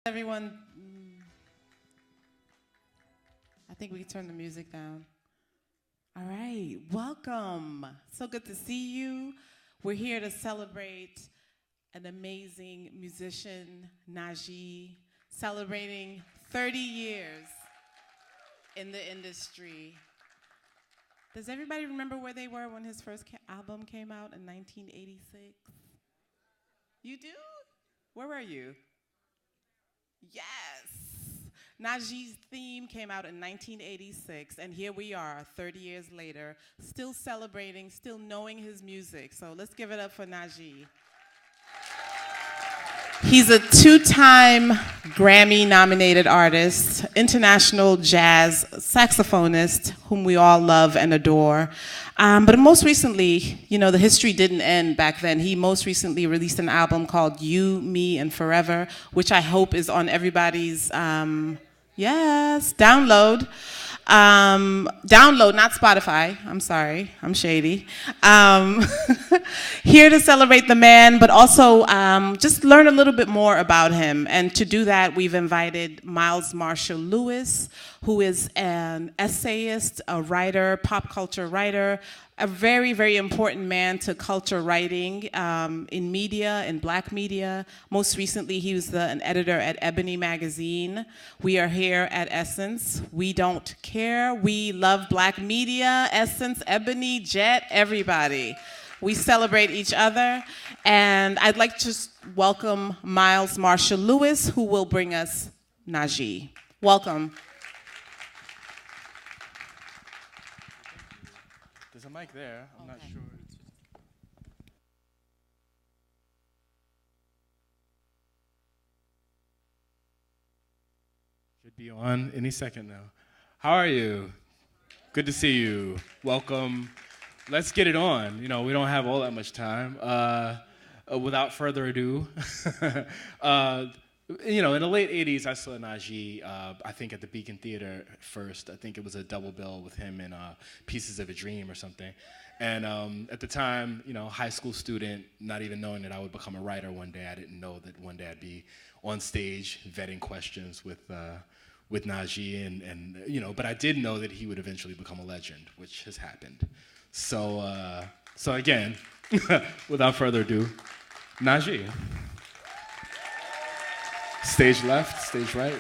Everyone, I think we can turn the music down. All right, welcome. So good to see you. We're here to celebrate an amazing musician, Najee, celebrating 30 years in the industry. Does everybody remember where they were when his first album came out in 1986? You do? Where were you? Yes. Najee's Theme came out in 1986, and here we are 30 years later, still celebrating, still knowing his music. So let's give it up for Najee. He's a two-time Grammy-nominated artist, international jazz saxophonist, whom we all love and adore. But most recently, the history didn't end back then. He most recently released an album called You, Me, and Forever, which I hope is on everybody's, download. Download, not Spotify. I'm sorry, I'm shady. Here to celebrate the man, but also just learn a little bit more about him. And to do that, we've invited Miles Marshall Lewis, who is an essayist, a writer, pop culture writer, a very, very important man to culture writing in media, in black media. Most recently, he was an editor at Ebony magazine. We are here at Essence. We don't care. We love black media, Essence, Ebony, Jet, everybody. We celebrate each other. And I'd like to welcome Miles Marshall Lewis, who will bring us Najee. Welcome. There's a mic there. I'm not sure. Should be on any second now. How are you? Good to see you. Welcome. Let's get it on. We don't have all that much time. Without further ado, in the late 80s, I saw Najee, I think at the Beacon Theater first. I think it was a double bill with him in Pieces of a Dream or something. And at the time, high school student, not even knowing that I would become a writer one day. I didn't know that one day I'd be on stage vetting questions with Najee. And but I did know that he would eventually become a legend, which has happened. So again, without further ado, Najee. Stage left, stage right.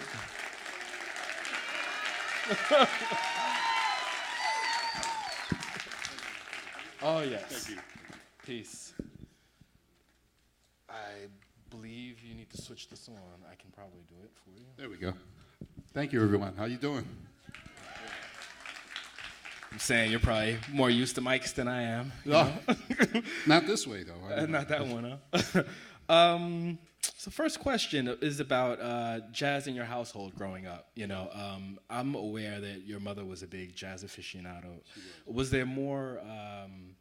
Oh, yes. Thank you. Peace. I believe you need to switch this on. I can probably do it for you. There we go. Thank you, everyone. How you doing? I'm saying you're probably more used to mics than I am. Not this way, though. Not that one, huh? So first question is about jazz in your household growing up. I'm aware that your mother was a big jazz aficionado. Was there more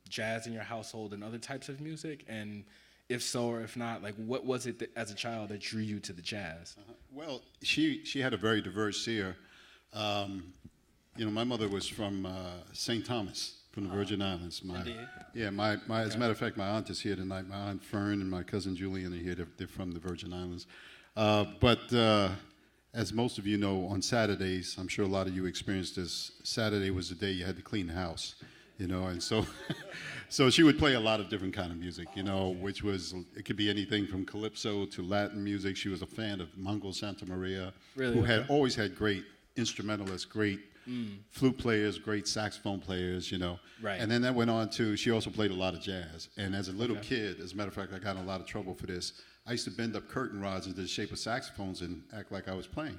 jazz in your household than other types of music? And if so or if not, what was it that, as a child, that drew you to the jazz? Well, she had a very diverse ear. My mother was from St. Thomas, from the Virgin Islands. As a matter of fact, my aunt is here tonight. My aunt Fern and my cousin Julian are here. They're from the Virgin Islands. But as most of you know, on Saturdays, I'm sure a lot of you experienced this, Saturday was the day you had to clean the house, and so so she would play a lot of different kind of music, which was, it could be anything from calypso to Latin music. She was a fan of Mongo Santa Maria, who had always had great instrumentalists, great flute players, great saxophone players, Right. And then that went on to, she also played a lot of jazz. And as a little kid, as a matter of fact, I got in a lot of trouble for this. I used to bend up curtain rods into the shape of saxophones and act like I was playing,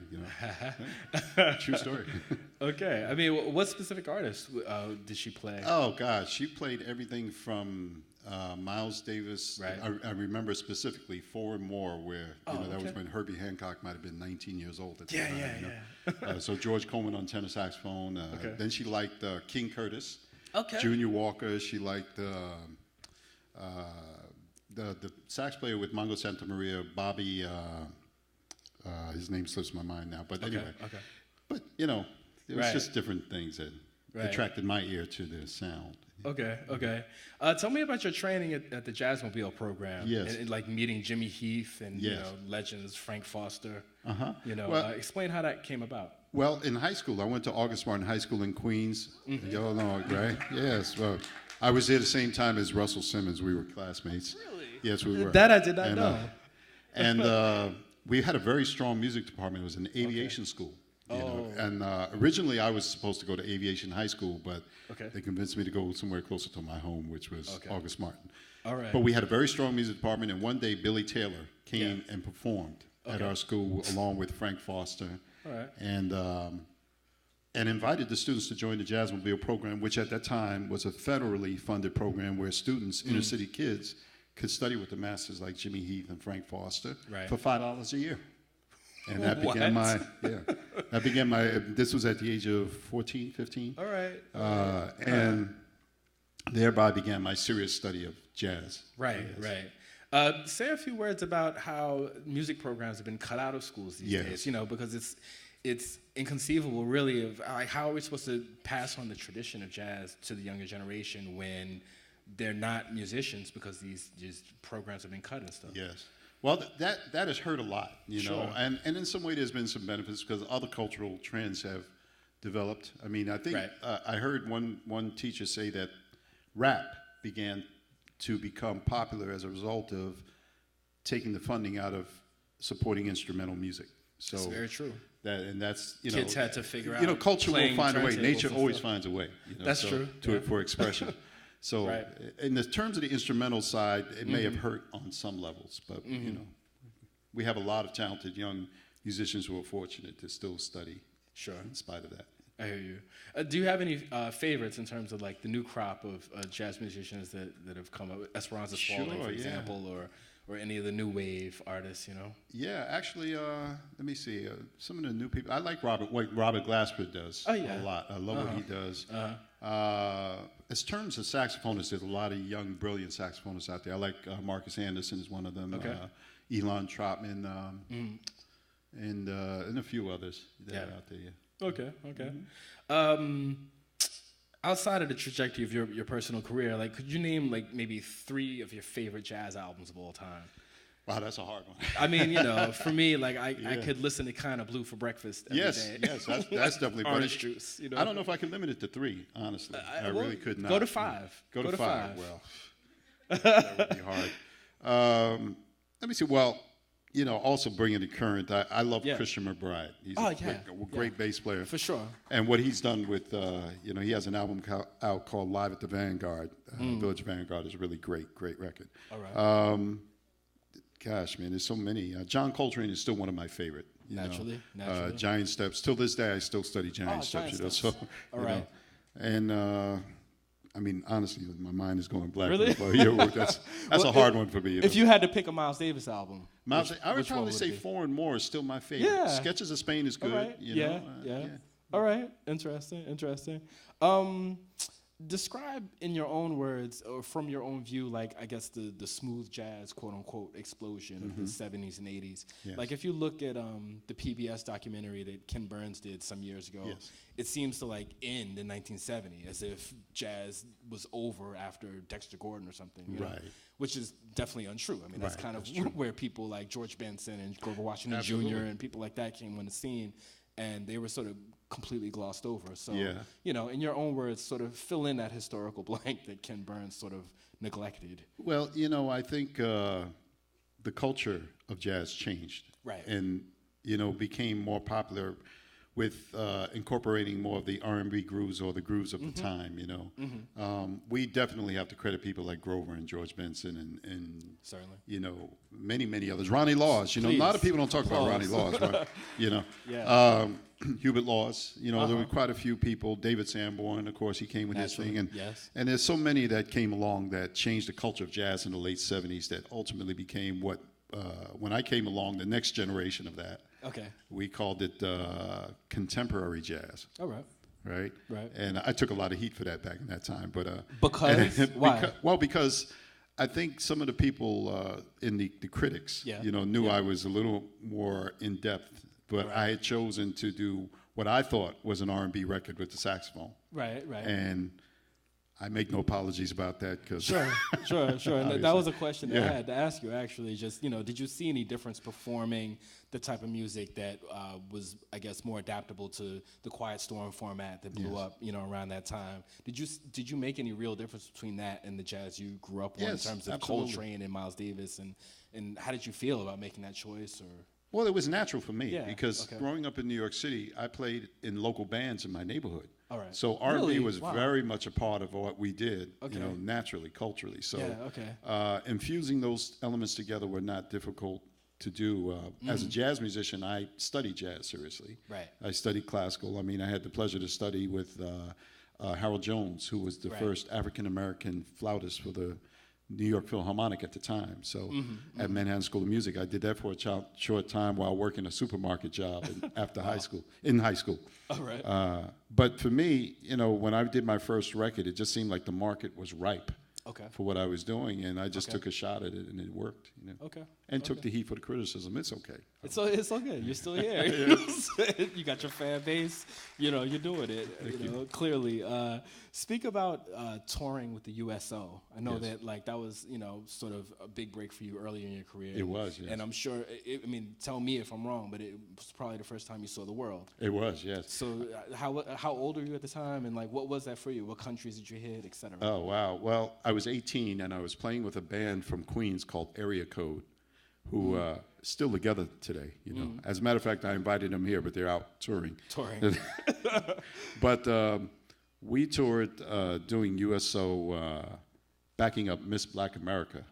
True story. Okay. I mean, what specific artists did she play? Oh, gosh. She played everything from Miles Davis. Right. I remember specifically Four and More, where that was okay. when Herbie Hancock might have been 19 years old at the Yeah, time. So George Coleman on tenor saxophone. Okay. Then she liked King Curtis. Okay. Junior Walker. She liked the sax player with Mongo Santa Maria, Bobby. His name slips my mind now, but anyway. Okay. But it was Right. just different things that Right. attracted my ear to the sound. Okay. Tell me about your training at the Jazzmobile program. Yes. And like meeting Jimmy Heath and Yes. legends Frank Foster. Uh-huh. Well, explain how that came about. Well, in high school, I went to August Martin High School in Queens. Y'all know, right? Yes. Well, I was there the same time as Russell Simmons. We were classmates. Really? Yes, we were. That I did not know. And we had a very strong music department. It was an aviation school. You know? And originally, I was supposed to go to aviation high school, but they convinced me to go somewhere closer to my home, which was August Martin. All right. But we had a very strong music department, and one day Billy Taylor came and performed at our school along with Frank Foster. All right. And invited the students to join the Jazzmobile program, which at that time was a federally funded program where students, inner city kids, could study with the masters like Jimmy Heath and Frank Foster for $5 a year. And that began my, this was at the age of 14, 15. All right. And thereby began my serious study of jazz. Right. Say a few words about how music programs have been cut out of schools these days, because it's inconceivable, really, of like how are we supposed to pass on the tradition of jazz to the younger generation when they're not musicians because these programs have been cut and stuff. Yes. Well, that has hurt a lot, know, and in some way there's been some benefits because other cultural trends have developed. I mean, I think I heard one teacher say that rap began to become popular as a result of taking the funding out of supporting instrumental music. So that's very true. That's kids had to figure out. Culture will find a way. Nature always finds a way. That's true. For expression. So, in the terms of the instrumental side, it may have hurt on some levels, but we have a lot of talented young musicians who are fortunate to still study. In spite of that. I hear you. Do you have any favorites in terms of like the new crop of jazz musicians that have come up? Esperanza Spalding, for example, or any of the new wave artists, Yeah, actually, let me see. Some of the new people. I like what Robert Glasper does a lot. I love what he does. As terms of saxophonists, there's a lot of young, brilliant saxophonists out there. I like Marcus Anderson is one of them. Elon Trotman, and a few others that are out there. Okay. Outside of the trajectory of your personal career, like, could you name like maybe 3 of your favorite jazz albums of all time? Wow, that's a hard one. I mean, for me, like I could listen to Kind of Blue for breakfast every day. Yes, that's definitely orange juice. I don't know if I can limit it to 3. Honestly, I really could not. Go to 5. Go to 5. Well, that would be hard. Let me see. Well, also bringing it current. I love Christian McBride. He's a great bass player for sure. And what he's done with, he has an album out called Live at the Vanguard. Village Vanguard is a really great record. All right. Gosh, man, there's so many. John Coltrane is still one of my favorite. Naturally. Giant Steps. Till this day, I still study Giant Steps. So, all right. And I mean, honestly, my mind is going black. Really? That's a hard one for me. If you had to pick a Miles Davis album, I would probably say Four and More is still my favorite. Yeah. Sketches of Spain is good. Right. Yeah. All right. Interesting. Describe in your own words or from your own view, like, I guess the smooth jazz, quote unquote, explosion of the 70s and 80s. Yes. Like, if you look at the PBS documentary that Ken Burns did some years ago, it seems to like end in 1970 as if jazz was over after Dexter Gordon or something. Right. Which is definitely untrue. I mean, that's kind of where people like George Benson and Grover Washington Jr. and people like that came on the scene. And they were sort of completely glossed over. So, in your own words, sort of fill in that historical blank that Ken Burns sort of neglected. Well, I think the culture of jazz changed. Right. And, became more popular with incorporating more of the R&B grooves or the grooves of the time, We definitely have to credit people like Grover and George Benson and certainly, many, many others. Ronnie Laws, a lot of people don't talk about Ronnie Laws, right? Hubert Laws, there were quite a few people. David Sanborn, of course, he came with his thing. And there's so many that came along that changed the culture of jazz in the late 70s that ultimately became what, when I came along, the next generation of that. Okay. We called it contemporary jazz. All right. Right? Right. And I took a lot of heat for that back in that time. But because? Why? Because I think some of the people in the critics, knew I was a little more in-depth. But I had chosen to do what I thought was an R&B record with the saxophone. Right. And I make no apologies about that because Sure. And that was a question that I Yeah. had to ask you, actually. Just, did you see any difference performing the type of music that was, I guess, more adaptable to the Quiet Storm format that blew up, around that time? Did you make any real difference between that and the jazz you grew up on in Yes, terms of absolutely. Coltrane and Miles Davis? And how did you feel about making that choice? Or Well, it was natural for me Yeah, because okay. growing up in New York City, I played in local bands in my neighborhood. All right. So R&B Really? was Wow. very much a part of what we did, Okay. naturally, culturally. So Yeah, okay. infusing those elements together were not difficult to do. As a jazz musician, I studied jazz seriously. Right. I studied classical. I mean, I had the pleasure to study with Harold Jones, who was the Right. first African-American flautist for the New York Philharmonic at the time. So at Manhattan School of Music, I did that for a short time while working a supermarket job after high school. All right. But for me, when I did my first record, it just seemed like the market was ripe Okay. for what I was doing, and I just Okay. took a shot at it, and it worked. Okay. And took the heat for the criticism. It's okay. It's all good. You're still here. You got your fan base. You're doing it. Clearly. Speak about touring with the USO. I know Yes. that that was sort of a big break for you earlier in your career. It was, yes. And I'm sure. Tell me if I'm wrong, but it was probably the first time you saw the world. It was, yes. So how old were you at the time, and what was that for you? What countries did you hit, et cetera? Oh, wow. Well, I was 18, and I was playing with a band from Queens called Area Code, who still together today. As a matter of fact, I invited them here, but they're out touring. But we toured doing USO, backing up Miss Black America.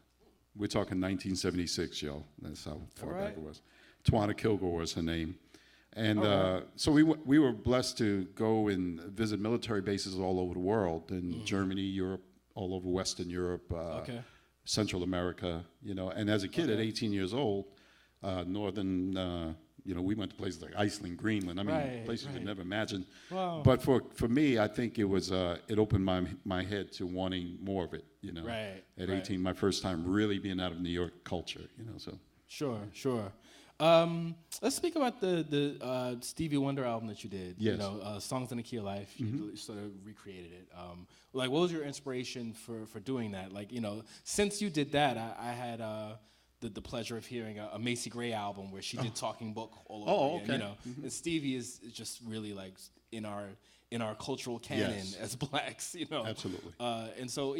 We're talking 1976, y'all. That's how far back it was. Tawana Kilgore was her name. And so we were blessed to go and visit military bases all over the world, in Germany, Europe, all over Western Europe, Central America, And as a kid at 18 years old, northern, we went to places like Iceland, Greenland. I mean, places you'd never imagine. Wow. But for me, I think it was it opened my head to wanting more of it. At 18, my first time really being out of New York culture. So. Sure. Let's speak about the Stevie Wonder album that you did. Yes. Songs in the Key of Life. You sort of recreated it. What was your inspiration for doing that? Since you did that, I had the pleasure of hearing a Macy Gray album where she did Talking Book all over again. Okay. And Stevie is just really in our cultural canon as blacks. Absolutely. And so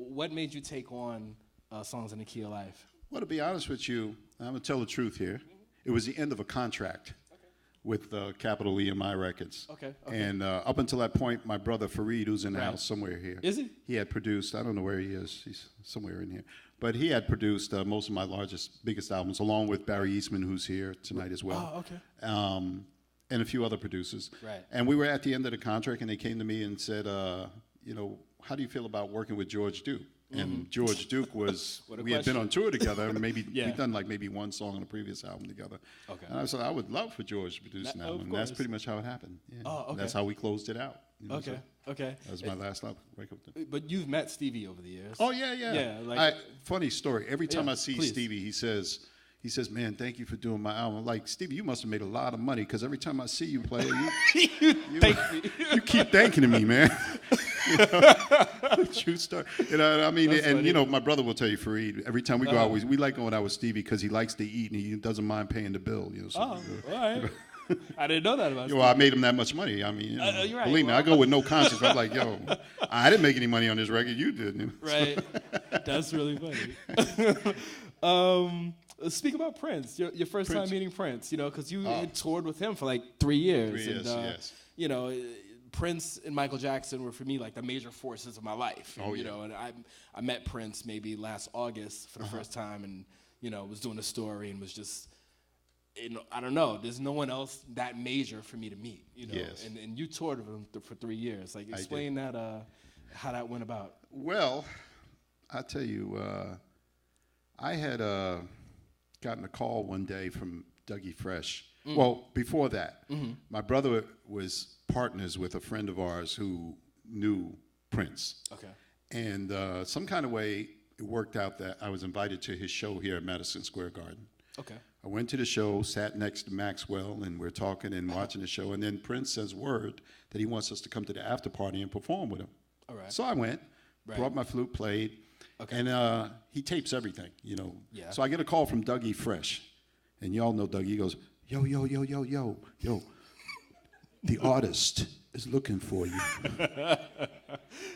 what made you take on Songs in the Key of Life? Well, to be honest with you, I'm going to tell the truth here. It was the end of a contract with Capital EMI Records. Okay. And up until that point, my brother Fareed, who's in the house somewhere here. Is he? He had produced, I don't know where he is. He's somewhere in here. But he had produced most of my biggest albums, along with Barry Eastman, who's here tonight as well. Oh, okay. And a few other producers. Right. And we were at the end of the contract, and they came to me and said, how do you feel about working with George Duke? And George Duke was, we had been on tour together, and we'd done maybe one song on a previous album together. Okay. And I said, I would love for George to produce an album. And that's pretty much how it happened. Yeah. Oh, okay. And that's how we closed it out. Okay. That was my last record. But you've met Stevie over the years. Oh, yeah. Funny story. Every time I see please. Stevie, he says, man, thank you for doing my album. I'm like, Stevie, you must have made a lot of money, because every time I see you play, you keep thanking me, man. True story. I mean, That's and funny. my brother will tell you, Fareed, every time we go out, we like going out with Stevie because he likes to eat and he doesn't mind paying the bill. So, all right. I didn't know that about you. Well, I made him that much money. I mean, you're right. believe me, I go with no conscience. I'm like, I didn't make any money on this record. You did. Right. That's really funny. Speak about Prince. Your first time meeting Prince, because you had toured with him for like 3 years. 3 years, yes. Prince and Michael Jackson were for me like the major forces of my life. Oh, And I met Prince maybe last August for the first time, and was doing a story and was just, I don't know. There's no one else that major for me to meet. Yes. And you toured with him for 3 years. Like, explain that how that went about. Well, I tell you, I had gotten a call one day from Dougie Fresh. Well, before that, my brother was partners with a friend of ours who knew Prince. Okay. And some kind of way, it worked out that I was invited to his show here at Madison Square Garden. Okay. I went to the show, sat next to Maxwell, and we're talking and watching the show. And then Prince says word that he wants us to come to the after party and perform with him. All right. So I went. brought my flute, played, and he tapes everything, you know. Yeah. So I get a call from Dougie Fresh, and y'all know Dougie. He goes, yo, the artist is looking for you.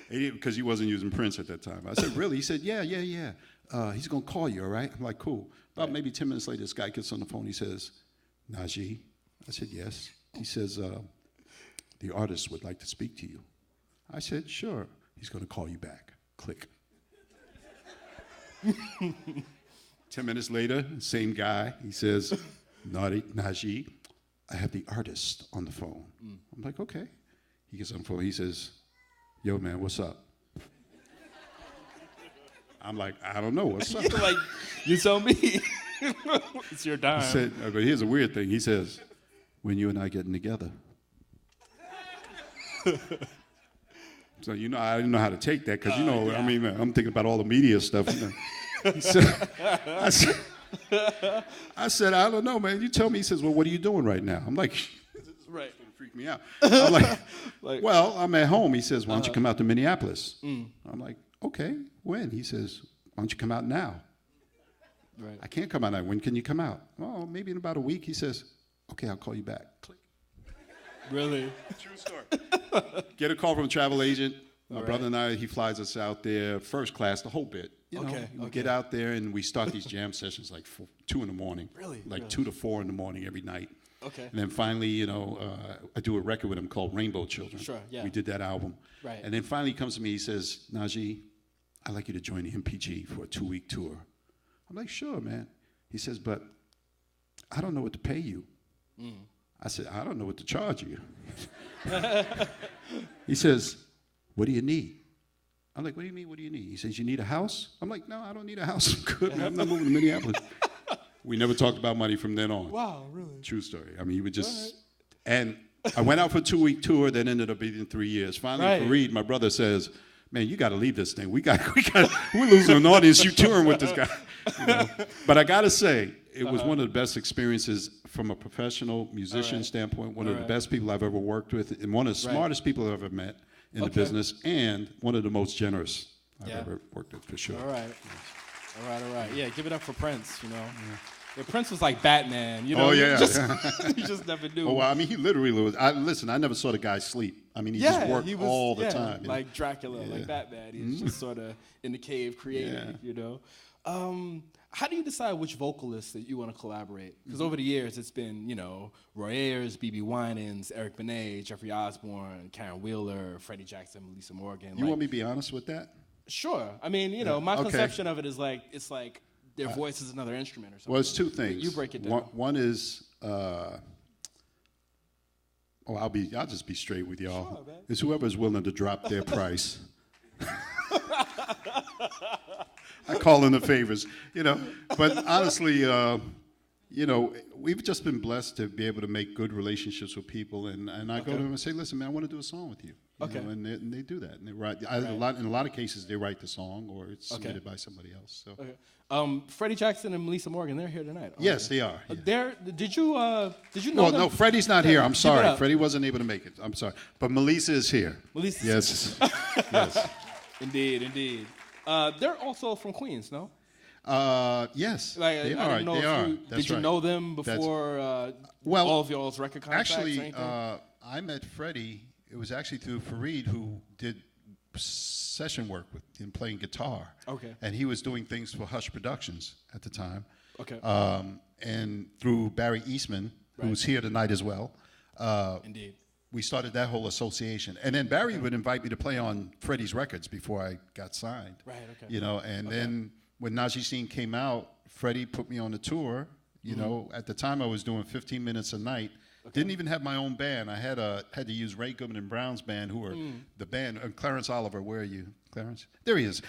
Because he wasn't using Prince at that time. I said, really? He said, yeah. He's going to call you, all right? I'm like, cool. About maybe 10 minutes later, this guy gets on the phone. He says, Najee? I said, yes. He says, the artist would like to speak to you. I said, sure. He's going to call you back. Click. 10 minutes later, same guy. He says, Najee, I have the artist on the phone. I'm like, okay. He gets on the phone. He says, yo, man, what's up? I'm like, I don't know. What's up? Like, you tell me. It's your dime. He said, but here's a weird thing. He says, when you and I getting together. So, you know, I didn't know how to take that because, you know, yeah. I mean, I'm thinking about all the media stuff. You know. He said, I said, I don't know, man. You tell me. He says, well, what are you doing right now? I'm like, this is going to freak me out. I'm like, well, I'm at home. He says, why don't you come out to Minneapolis? I'm like, okay, when? He says, why don't you come out now? Right. I can't come out now. When can you come out? Oh, maybe in about a week. He says, okay, I'll call you back. Click. Really? True story. Get a call from a travel agent. My brother and I, he flies us out there, first class, the whole bit. You know, we get out there and we start these jam sessions like 2 in the morning. Really? Like 2 to 4 in the morning every night. Okay. And then finally, you know, I do a record with him called Rainbow Children. Sure, yeah. We did that album. Right. And then finally he comes to me, he says, Najee, I'd like you to join the MPG for a 2-week tour. I'm like, sure, man. He says, but I don't know what to pay you. I said, I don't know what to charge you. He says, what do you need? I'm like, what do you mean, what do you need? He says, you need a house? I'm like, no, I don't need a house. I'm good, man. I'm not moving to Minneapolis. We never talked about money from then on. Wow, really? True story. I mean, he would just, and I went out for a 2-week tour that ended up being 3 years. Finally, Fareed, my brother, says, man, you got to leave this thing. We're losing an audience. You touring with this guy. You know? But I got to say, it was one of the best experiences from a professional musician standpoint, one of the best people I've ever worked with, and one of the smartest people I've ever met in the business, and one of the most generous I've ever worked with, for sure. All right. All right. Yeah, give it up for Prince, you know. Yeah, Prince was like Batman, you know. Oh, yeah. You just never knew. Oh, well, I mean, he literally was. Listen, I never saw the guy sleep. I mean, he just worked all the time. Like Dracula, like Batman. He's just sort of in the cave creating, you know. How do you decide which vocalists that you want to collaborate? Because over the years, it's been, you know, Roy Ayers, B.B. Winans, Eric Benet, Jeffrey Osborne, Karen Wheeler, Freddie Jackson, Melissa Morgan. You want me to be honest with that? Sure. I mean, you know, my conception of it is like, it's like their voice is another instrument or something. Well, it's two things. You break it down. One is, I'll just be straight with y'all. Sure, man. It's whoever's willing to drop their price. I call in the favors, you know. But honestly, you know, we've just been blessed to be able to make good relationships with people, and I go to them and say, listen, man, I want to do a song with you. You know, and they do that, and they write. In a lot of cases, they write the song, or it's submitted by somebody else. So. Freddie Jackson and Melissa Morgan, they're here tonight. Yes, they are. Yeah. Did you know them? No, Freddie's not here. I'm sorry. Freddie wasn't able to make it. I'm sorry. But Melissa is here. Melissa. Yes. Yes. Indeed. They're also from Queens, no? Yes. Like, they I are. didn't know They are. Did you know them before all of y'all's record contracts? Actually, I met Freddie. It was actually through Fareed, who did session work with him playing guitar. Okay. And he was doing things for Hush Productions at the time. Okay. And through Barry Eastman, who's here tonight as well. Indeed. We started that whole association. And then Barry would invite me to play on Freddie's records before I got signed. Right, okay. You know, and then when Najee Scene came out, Freddie put me on the tour. You know, at the time I was doing 15 minutes a night. Didn't even have my own band. I had to use Ray Goodman and Brown's band, who were the band. Clarence Oliver, where are you, Clarence? There he is.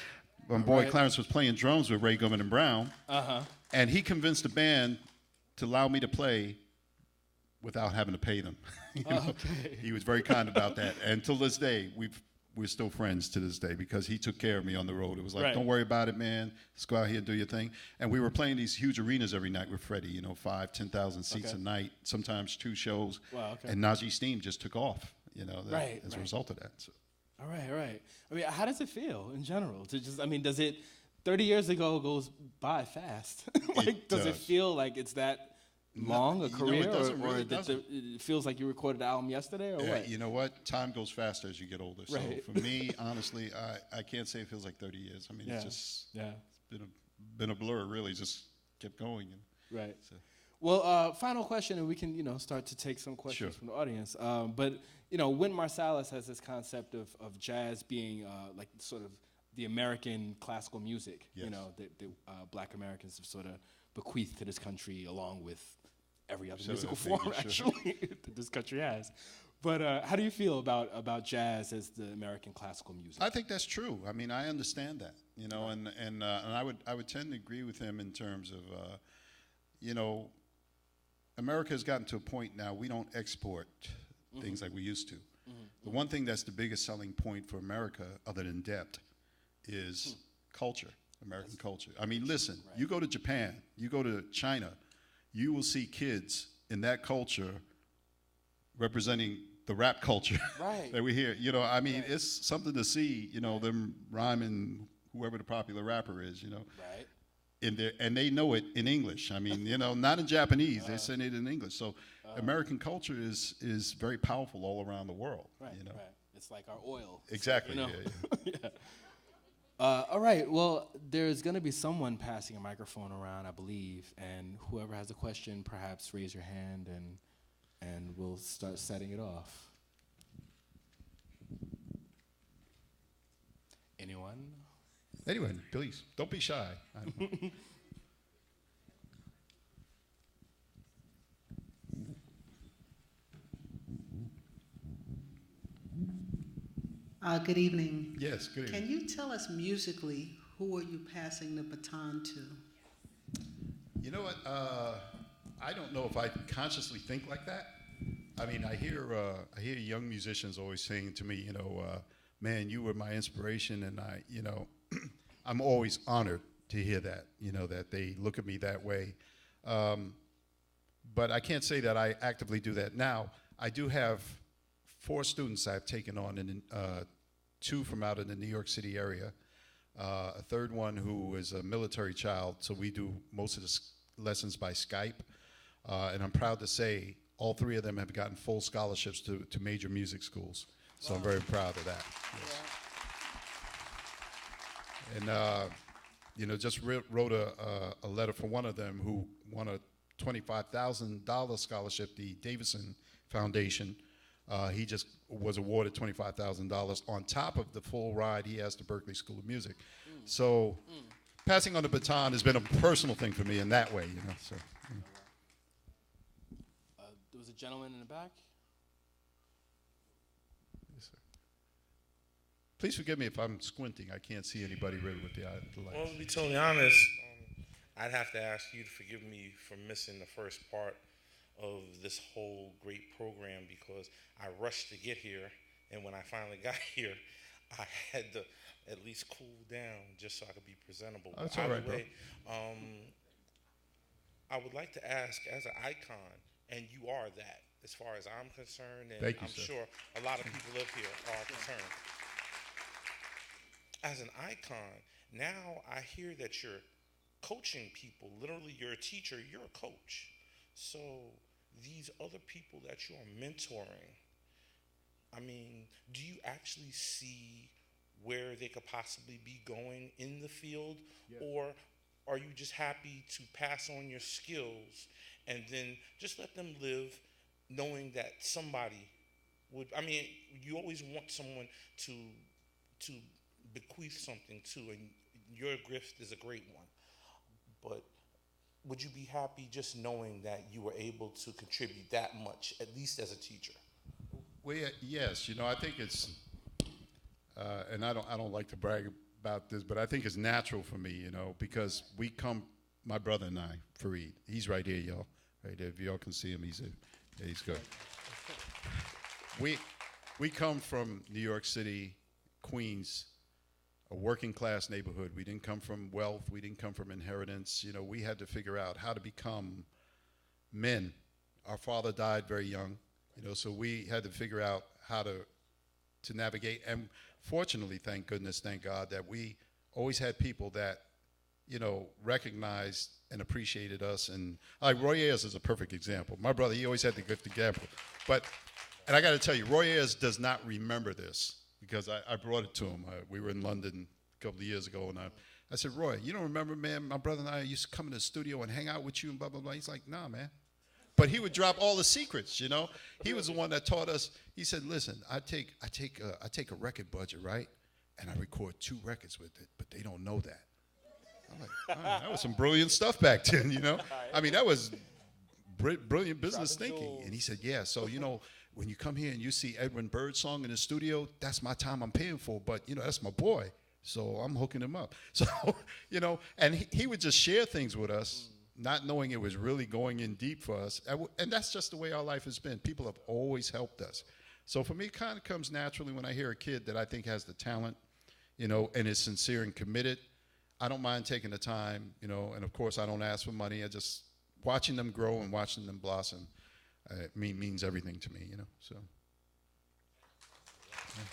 My boy Clarence was playing drums with Ray Goodman and Brown. And he convinced the band to allow me to play without having to pay them. You know? He was very kind about that. And till this day, we're still friends to this day because he took care of me on the road. It was like, don't worry about it, man. Let's go out here and do your thing. And we were playing these huge arenas every night with Freddie, you know, 5,000, 10,000 seats a night, sometimes 2 shows. Wow, okay. And Najee Steam just took off, you know, as a result of that. So. All right, all right. I mean, how does it feel in general to just? I mean, does it? 30 years ago goes by fast. Like, does it feel like it's that long a career, it feels like you recorded the album yesterday, or what? You know what? Time goes faster as you get older. So Right. for me, honestly, I can't say it feels like 30 years. I mean, it's just it's been a blur, really. Just kept going. Right. So. Well, final question, and we can start to take some questions from the audience. But Wynton Marsalis has this concept of jazz being like sort of the American classical music. Yes. That Black Americans have sort of bequeathed to this country, along with every other musical form actually that this country has. But how do you feel about jazz as the American classical music? I think that's true. I mean, I understand that, and I would tend to agree with him in terms of, America has gotten to a point now we don't export things like we used to. The one thing that's the biggest selling point for America, other than depth, is culture, American culture. I mean, listen, you go to Japan, you go to China, you will see kids in that culture representing the rap culture that we hear. I mean, it's something to see, them rhyming whoever the popular rapper is, Right. And they know it in English. I mean, not in Japanese. They're saying it in English. So American culture is very powerful all around the world. Right, right. It's like our oil. Exactly. Yeah. All right. Well, there's going to be someone passing a microphone around, I believe, and whoever has a question, perhaps raise your hand, and we'll start setting it off. Anyone? Anyway, please, don't be shy. Good evening. Yes, good evening. Can you tell us musically, who are you passing the baton to? You know what? I don't know if I consciously think like that. I mean, I hear young musicians always saying to me, man, you were my inspiration, and I'm always honored to hear that, that they look at me that way. But I can't say that I actively do that. Now, I do have 4 students I've taken on, and 2 from out in the New York City area, a third one who is a military child, so we do most of the lessons by Skype. And I'm proud to say all 3 of them have gotten full scholarships to major music schools. So I'm very proud of that. Yes. And, just wrote a letter for one of them who won a $25,000 scholarship, the Davidson Foundation. He just was awarded $25,000 on top of the full ride he has to Berklee School of Music. So passing on the baton has been a personal thing for me in that way, So, There was a gentleman in the back. Yes, sir. Please forgive me if I'm squinting. I can't see anybody really with the lights. Well, to be totally honest, I'd have to ask you to forgive me for missing the first part of this whole great program because I rushed to get here, and when I finally got here, I had to at least cool down just so I could be presentable. That's all right, bro. I would like to ask, as an icon, and you are that, as far as I'm concerned, and Thank you, I'm sir. sure a lot of people up here are concerned. As an icon, now I hear that you're coaching people. Literally, you're a teacher, you're a coach. So these other people that you're mentoring, I mean, do you actually see where they could possibly be going in the field? Yeah. Or are you just happy to pass on your skills and then just let them live knowing that somebody would, I mean, you always want someone to bequeath something to, and your gift is a great one. But would you be happy just knowing that you were able to contribute that much, at least as a teacher? Well, yes. I think it's, and I don't like to brag about this, but I think it's natural for me, because we come, my brother and I, Fareed, he's right here, y'all, right there. If y'all can see him, he's good. We come from New York City, Queens, a working class neighborhood. We didn't come from wealth. We didn't come from inheritance. We had to figure out how to become men. Our father died very young, so we had to figure out how to to navigate. And fortunately, thank goodness, thank God, that we always had people that, recognized and appreciated us. And like Roy Ayers is a perfect example. My brother, he always had the good example. And I got to tell you, Roy Ayers does not remember this because I brought it to him. We were in London a couple of years ago, and I said, Roy, you don't remember, man, my brother and I used to come in the studio and hang out with you and blah, blah, blah. He's like, nah, man. But he would drop all the secrets, He was the one that taught us. He said, listen, I take a record budget, right? And I record 2 records with it, but they don't know that. I'm like, oh, that was some brilliant stuff back then, I mean, that was brilliant business thinking. And he said, yeah, so, when you come here and you see Edwin Birdsong in the studio, that's my time I'm paying for. But, that's my boy. So I'm hooking him up. So, and he would just share things with us, not knowing it was really going in deep for us. And that's just the way our life has been. People have always helped us. So for me, it kind of comes naturally when I hear a kid that I think has the talent, and is sincere and committed. I don't mind taking the time, and of course I don't ask for money. I just, watching them grow and watching them blossom means everything to me, so.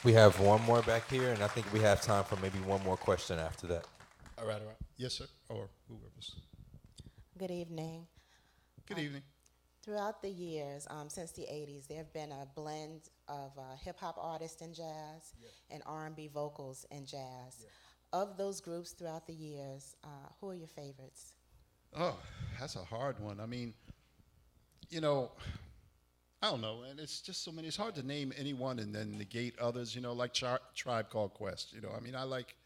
We have one more back here, and I think we have time for maybe one more question after that. All right. Yes, sir, or whoever's. Good evening. Good evening. Throughout the years, since the 80s, there have been a blend of hip-hop artists in jazz and R&B vocals in jazz. Of those groups throughout the years, who are your favorites? Oh, that's a hard one. I mean, I don't know, and it's just so many. It's hard to name anyone and then negate others, like Tribe Called Quest. I mean, I like,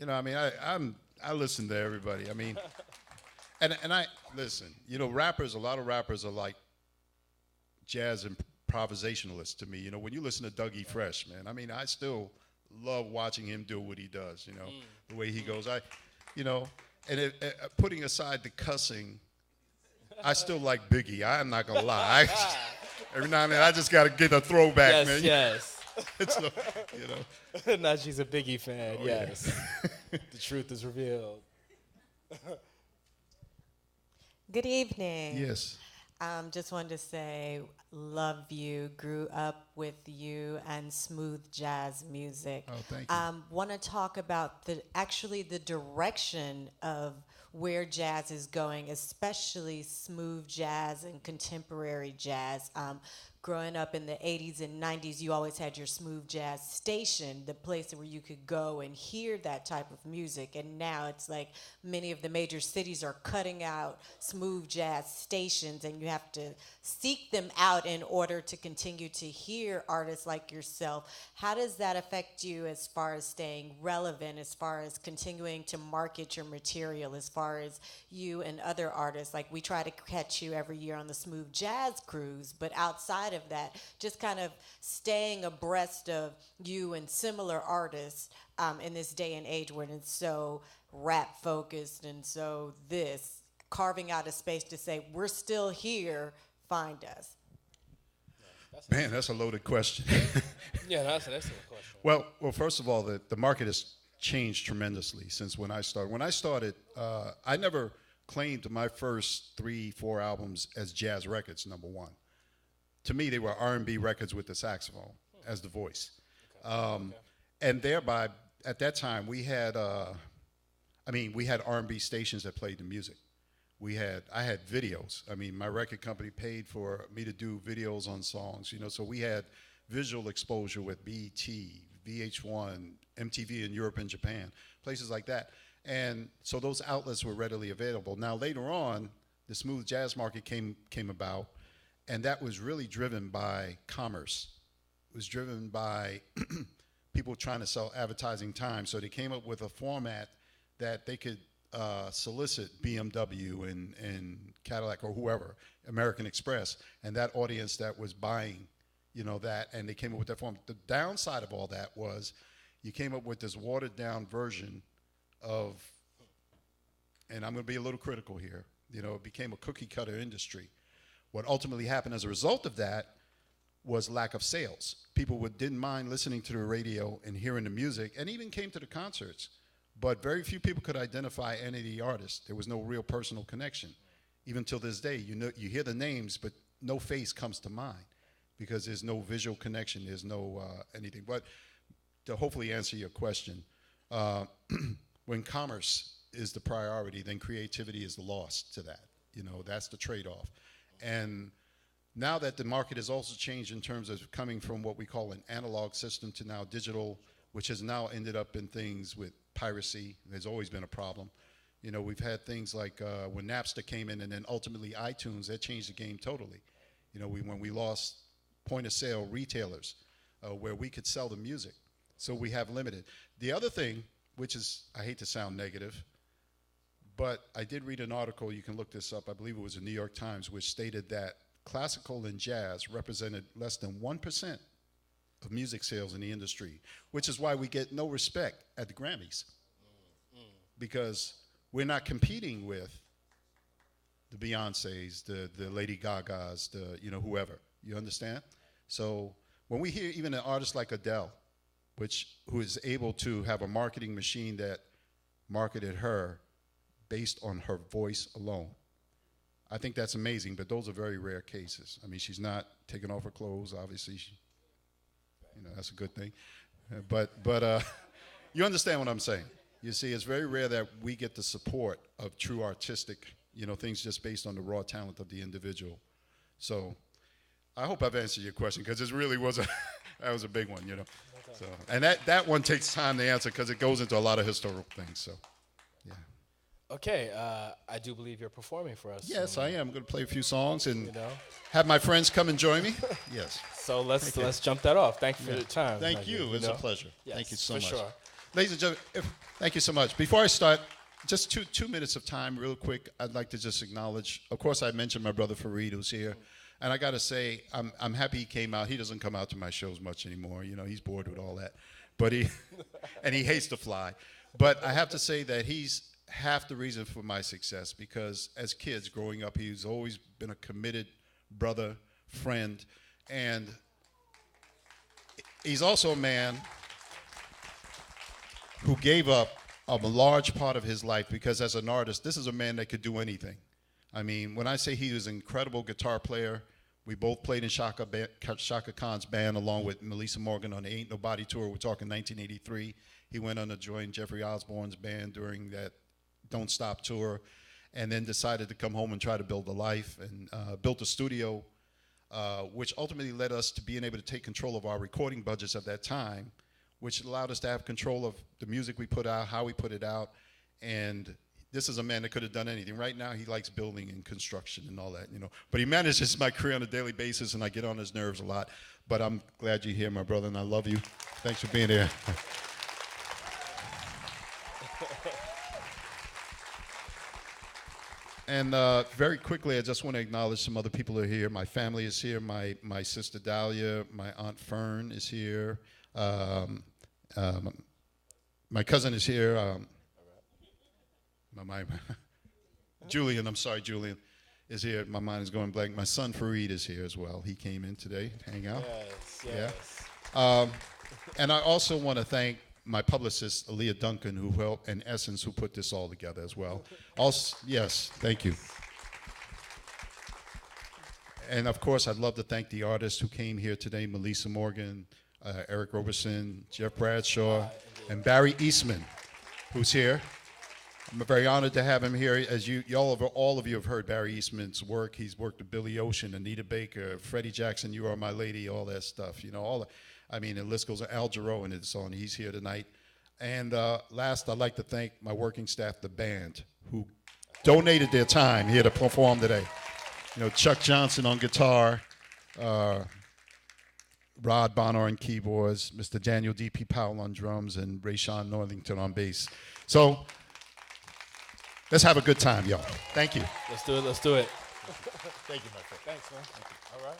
I listen to everybody. I mean, and I listen. A lot of rappers are like jazz improvisationalists to me. When you listen to Dougie Fresh, man, I mean, I still love watching him do what he does. The way he goes. And putting aside the cussing, I still like Biggie. I'm not gonna lie. Every now and then, I just got to get a throwback, man. Yes. So, Najee's a Biggie fan, Oh, yes. The truth is revealed. Good evening. Yes. Just wanted to say, love you, grew up with you and smooth jazz music. Oh, thank you. Want to talk about the direction of where jazz is going, especially smooth jazz and contemporary jazz. Growing up in the 80s and 90s, you always had your smooth jazz station, the place where you could go and hear that type of music. And now it's like many of the major cities are cutting out smooth jazz stations, and you have to seek them out in order to continue to hear artists like yourself. How does that affect you as far as staying relevant, as far as continuing to market your material, as far as you and other artists? Like, we try to catch you every year on the Smooth Jazz Cruise, but outside of that, just kind of staying abreast of you and similar artists in this day and age when it's so rap focused and so carving out a space to say, we're still here, find us. Man, that's a loaded question. Yeah, that's an excellent question. Well, first of all, the market has changed tremendously since when I started. When I started, I never claimed my first 3-4 albums as jazz records, number one. To me, they were R&B records with the saxophone as the voice. And thereby, at that time, we had R&B stations that played the music. I had videos. I mean, my record company paid for me to do videos on songs, so we had visual exposure with BET, VH1, MTV in Europe and Japan, places like that. And so those outlets were readily available. Now, later on, the smooth jazz market came about, and that was really driven by commerce. It was driven by people trying to sell advertising time. So they came up with a format that they could solicit BMW and Cadillac or whoever, American Express, and that audience that was buying, that, and they came up with that form. The downside of all that was you came up with this watered down version of, and I'm going to be a little critical here, it became a cookie cutter industry. What ultimately happened as a result of that was lack of sales. People didn't mind listening to the radio and hearing the music, and even came to the concerts. But very few people could identify any of the artists. There was no real personal connection. Even till this day, you hear the names, but no face comes to mind because there's no visual connection, there's no anything. But to hopefully answer your question, when commerce is the priority, then creativity is the loss to that. You know, that's the trade-off. And now that the market has also changed in terms of coming from what we call an analog system to now digital, which has now ended up in things with piracy. There's always been a problem. You know, we've had things like when Napster came in and then ultimately iTunes, that changed the game totally. You know, when we lost point of sale retailers where we could sell the music. So we have limited. The other thing, which is, I hate to sound negative, but I did read an article, you can look this up, I believe it was the New York Times, which stated that classical and jazz represented less than 1% of music sales in the industry, which is why we get no respect at the Grammys. Because we're not competing with the Beyoncés, the Lady Gagas, the, you know, whoever. You understand? So when we hear even an artist like Adele, who is able to have a marketing machine that marketed her based on her voice alone, I think that's amazing, but those are very rare cases. I mean, she's not taking off her clothes, obviously. You know, that's a good thing. But you understand what I'm saying. You see, it's very rare that we get the support of true artistic, you know, things just based on the raw talent of the individual. So I hope I've answered your question, because it really was that was a big one, you know. So, and that one takes time to answer because it goes into a lot of historical things. So, yeah. Okay, I do believe you're performing for us. Yes, I am. I'm going to play a few songs and You know? have my friends come and join me. Yes. So let's jump that off. Thank you for your time. Thank Najee, you. It's know? a pleasure. Yes, Thank you so for much. Sure. Ladies and gentlemen, thank you so much. Before I start, just two minutes of time real quick. I'd like to just acknowledge, of course, I mentioned my brother Fareed, who's here. And I got to say, I'm happy he came out. He doesn't come out to my shows much anymore. You know, he's bored with all that. But he hates to fly. But I have to say that he's half the reason for my success, because as kids growing up, he's always been a committed brother, friend, and he's also a man who gave up a large part of his life, because as an artist, this is a man that could do anything. I mean, when I say he was an incredible guitar player, we both played in Shaka Khan's band along with Melissa Morgan on the Ain't Nobody tour. We're talking 1983. He went on to join Jeffrey Osborne's band during that Don't Stop tour, and then decided to come home and try to build a life, and built a studio, which ultimately led us to being able to take control of our recording budgets at that time, which allowed us to have control of the music we put out, how we put it out, and this is a man that could have done anything. Right now, he likes building and construction and all that, you know. But he manages my career on a daily basis, and I get on his nerves a lot. But I'm glad you're here, my brother, and I love you. Thanks for being here. And very quickly, I just want to acknowledge some other people who are here. My family is here. My sister Dahlia, my Aunt Fern is here. My cousin is here. Julian, I'm sorry, Julian is here. My mind is going blank. My son Fareed is here as well. He came in today to hang out. Yes. Yeah. And I also want to thank my publicist, Aaliyah Duncan, who helped, and Essence, who put this all together as well. Also, yes, thank you. And of course, I'd love to thank the artists who came here today: Melissa Morgan, Eric Roberson, Jeff Bradshaw, and Barry Eastman, who's here. I'm very honored to have him here. As all of you have heard Barry Eastman's work. He's worked with Billy Ocean, Anita Baker, Freddie Jackson, You Are My Lady, all that stuff. You know, the list goes on. Al Jarreau and it's on. He's here tonight. And last, I'd like to thank my working staff, the band, who donated their time here to perform today. You know, Chuck Johnson on guitar, Rod Bonner on keyboards, Mr. Daniel D.P. Powell on drums, and Rayshawn Northington on bass. So let's have a good time, y'all. Thank you. Let's do it. Thank you, my friend. Thanks, man. All right.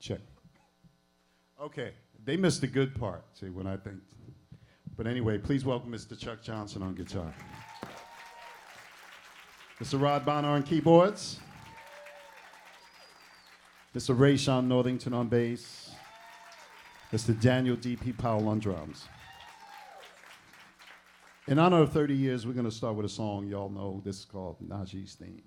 Check. Okay, they missed the good part, see, when I think. But anyway, please welcome Mr. Chuck Johnson on guitar. Mr. Rod Bonner on keyboards. Mr. Ray Sean Northington on bass. Mr. Daniel D.P. Powell on drums. In honor of 30 years, we're going to start with a song y'all know. This is called Najee's Theme.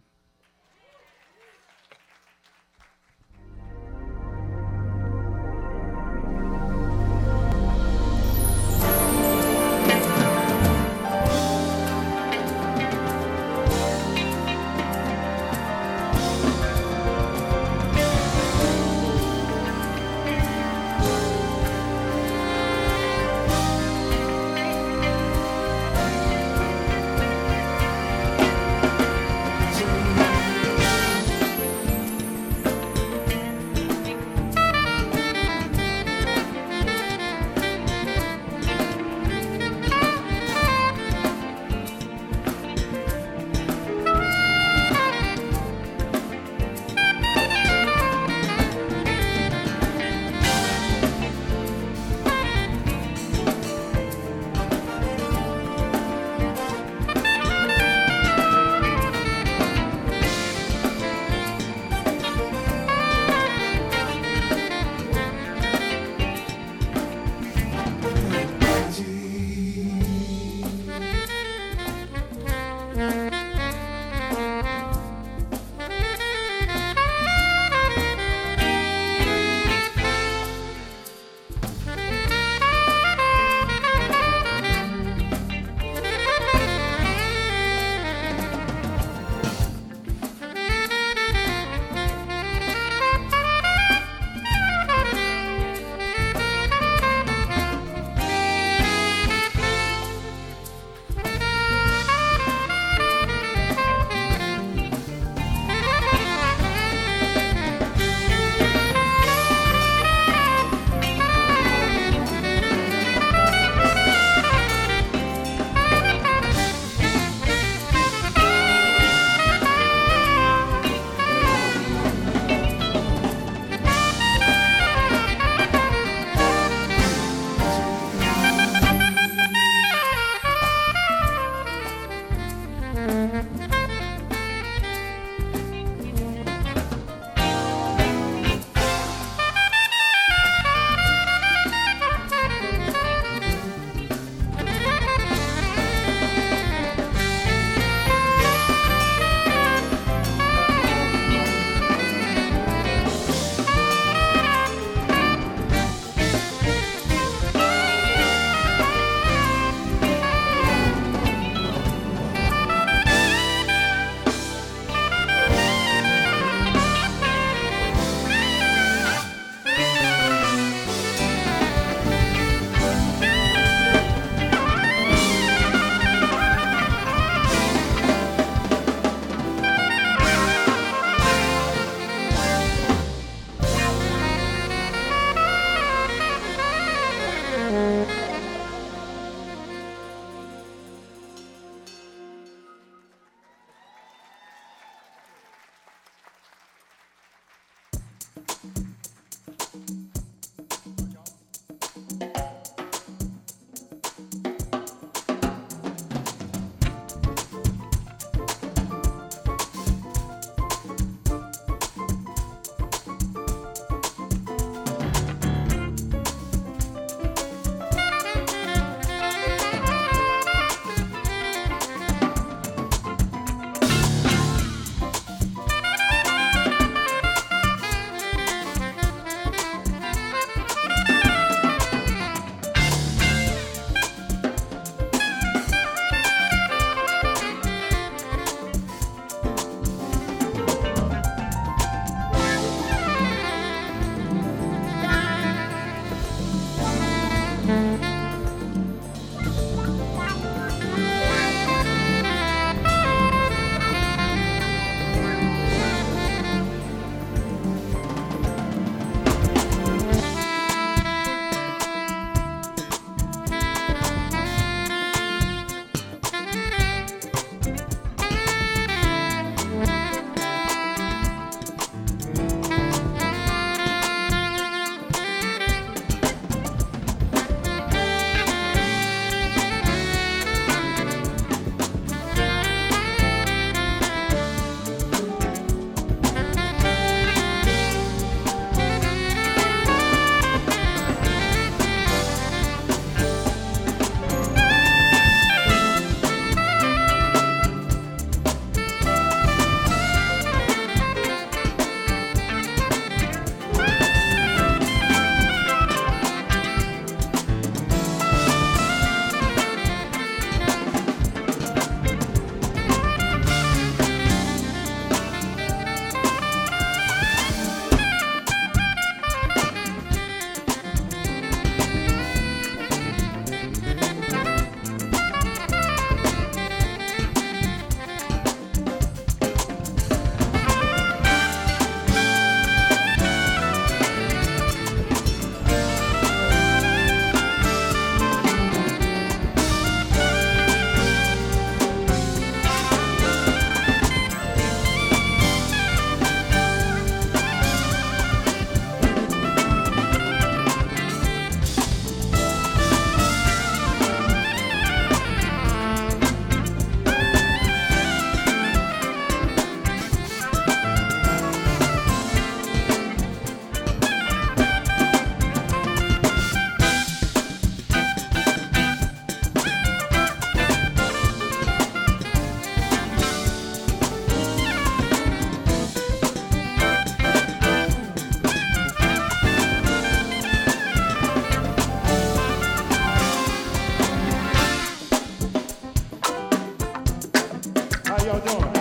How y'all doing?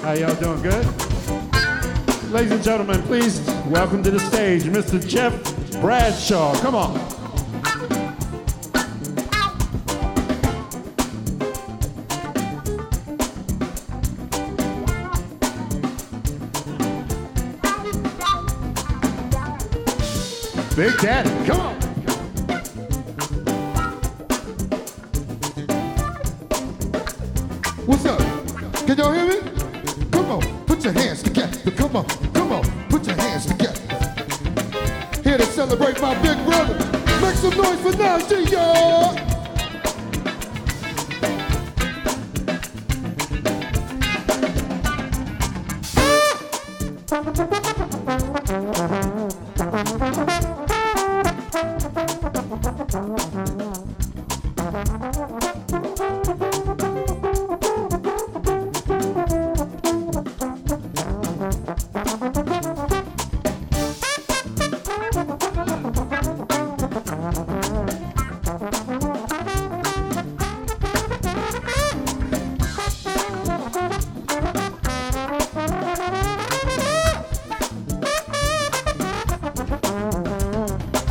How y'all doing? Good? Ladies and gentlemen, please welcome to the stage Mr. Jeff Bradshaw. Come on. Big Daddy, come on. What's up? Can y'all hear me? Come on, put your hands together. Come on, put your hands together. Here to celebrate my big brother. Make some noise for Najee, y'all.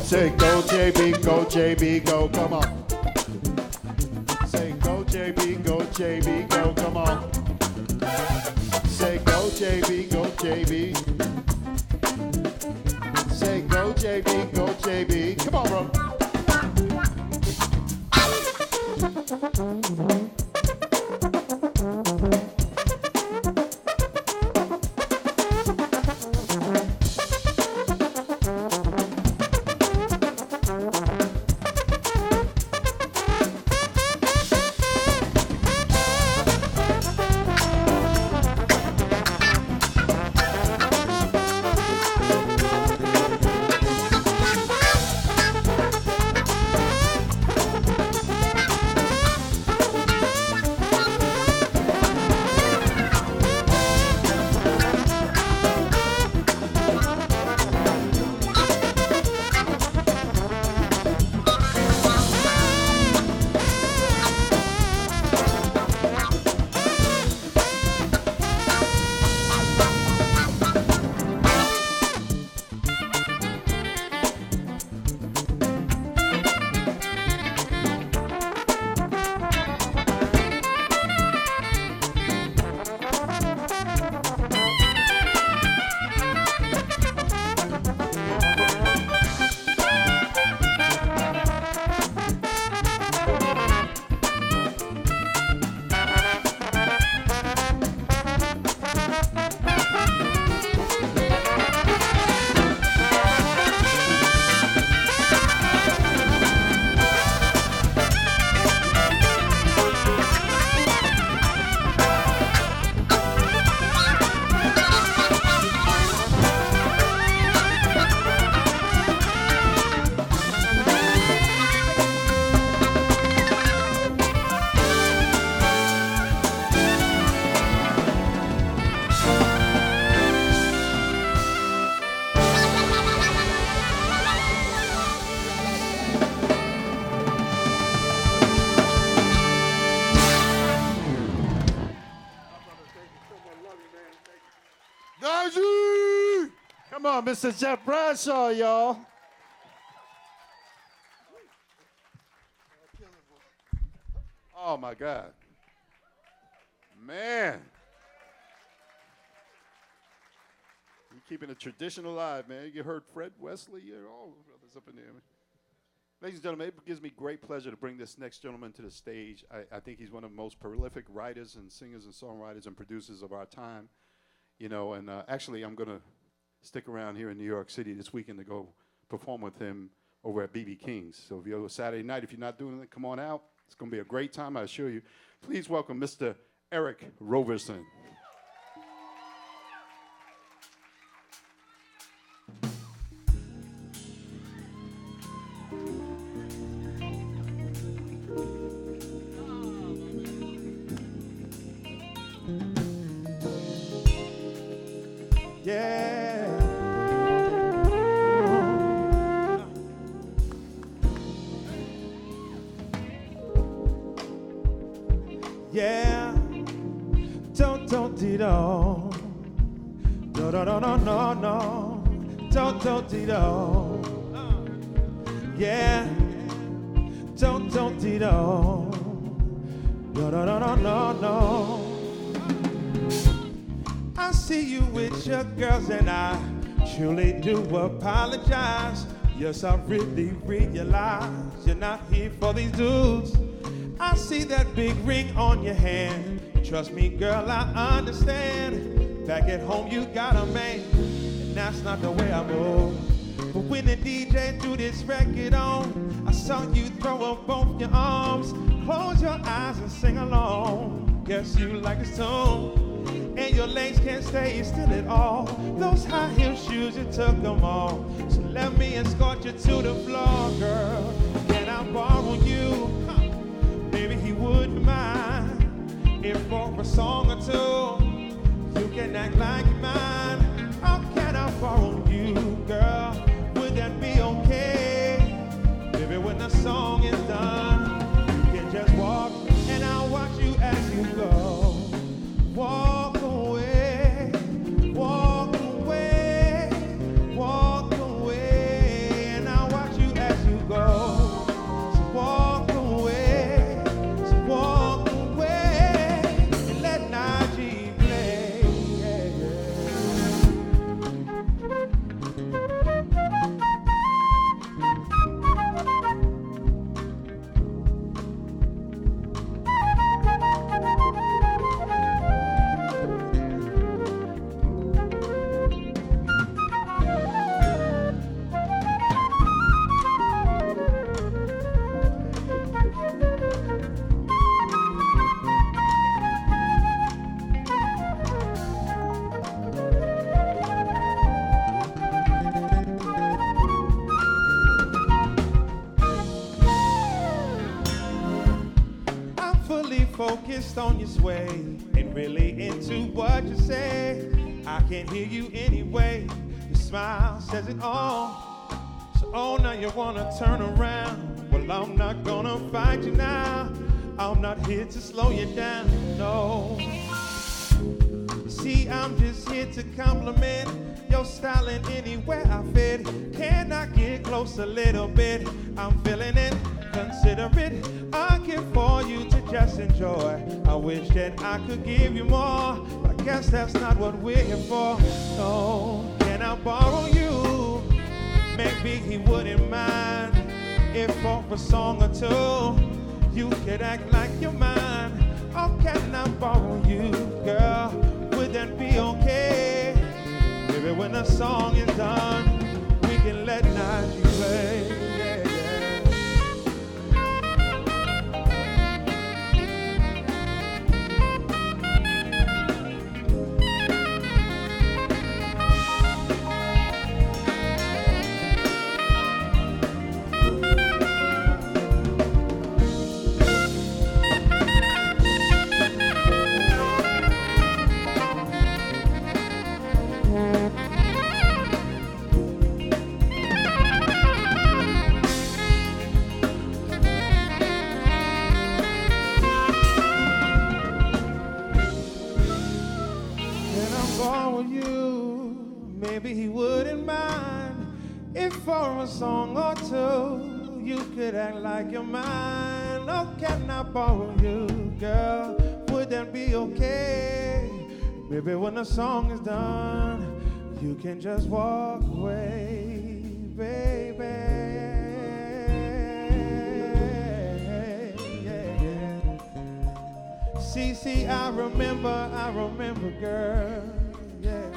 Say go JB, go JB, go, come on. Say go JB, go JB, go, come on. Say go JB, go JB. Say go JB, go JB. Come on, bro. Najee! Come on, Mr. Jeff Bradshaw, y'all. Oh, my God. Man. You're keeping a tradition alive, man. You heard Fred Wesley, all the brothers up in there. Ladies and gentlemen, it gives me great pleasure to bring this next gentleman to the stage. I think he's one of the most prolific writers and singers and songwriters and producers of our time. You know, and actually I'm going to stick around here in New York City this weekend to go perform with him over at BB King's. So if you're Saturday night, if you're not doing it, come on out. It's going to be a great time, I assure you. Please welcome Mr. Eric Roberson. Yeah. Yeah. Don't dee do. No no no no no no. Don't dee do. Yeah. Don't dee do. No no no no no no. I see you with your girls and I truly do apologize. Yes, I really realize you're not here for these dudes. I see that big ring on your hand. Trust me, girl, I understand. Back at home, you got a man, and that's not the way I move. But when the DJ threw this record on, I saw you throw up both your arms, close your eyes and sing along. Guess you like this tune, and your legs can't stay still at all. Those high heel shoes, you took them off. So let me escort you to the floor, girl. Can I borrow you? Maybe he wouldn't mind if for a song or two you can act like mine. How can I borrow you, girl? Would that be okay? Maybe when the song is done, you can just walk and I'll watch you as you go. Walk away, walk away, walk away, and I'll watch you as you go. So walk away, so walk away, and let Najee play. Yeah, I'm fully focused on your sway and really into what you say. I can hear you anyway. Your smile says it all. So oh, now you wanna turn around. Well, I'm not gonna fight you now. I'm not here to slow you down, no. See, I'm just here to compliment your style in anywhere I fit. Can I get close a little bit? I'm feeling it, consider it a gift for you to just enjoy. I wish that I could give you more, but I guess that's not what we're here for. No, can I borrow you? Maybe he wouldn't mind if for a song or two you could act like you're mine. Oh, can I borrow you, girl? Would that be okay? Maybe when the song is done, we can let Najee play. Yeah, yeah. Maybe he wouldn't mind if for a song or two you could act like you're mine. Oh, can I borrow you, girl? Would that be okay? Maybe when the song is done, you can just walk away, baby. Yeah, yeah. See, I remember, girl, yeah.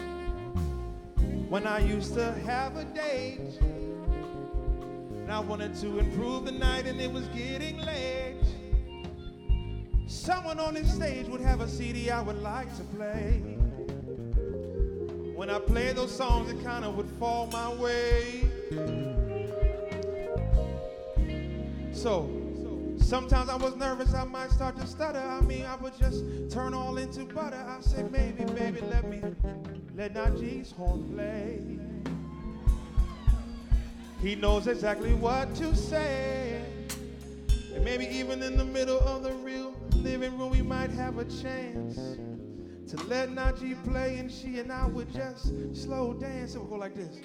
When I used to have a date, and I wanted to improve the night and it was getting late. Someone on this stage would have a CD I would like to play. When I played those songs, it kind of would fall my way. So, sometimes I was nervous, I might start to stutter. I mean, I would just turn all into butter. I said, maybe, baby, let Najee's horn play. He knows exactly what to say. And maybe even in the middle of the real living room, we might have a chance to let Najee play, and she and I would just slow dance. It would go like this.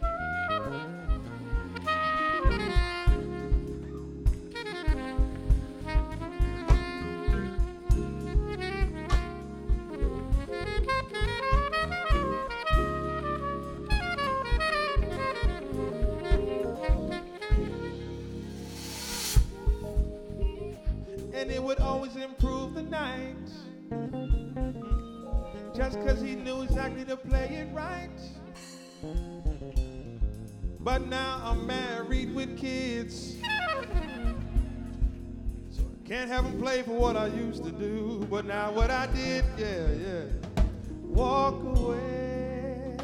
And it would always improve the night, just cause he knew exactly to play it right. But now I'm married with kids, so I can't have him play for what I used to do. But now what I did, walk away.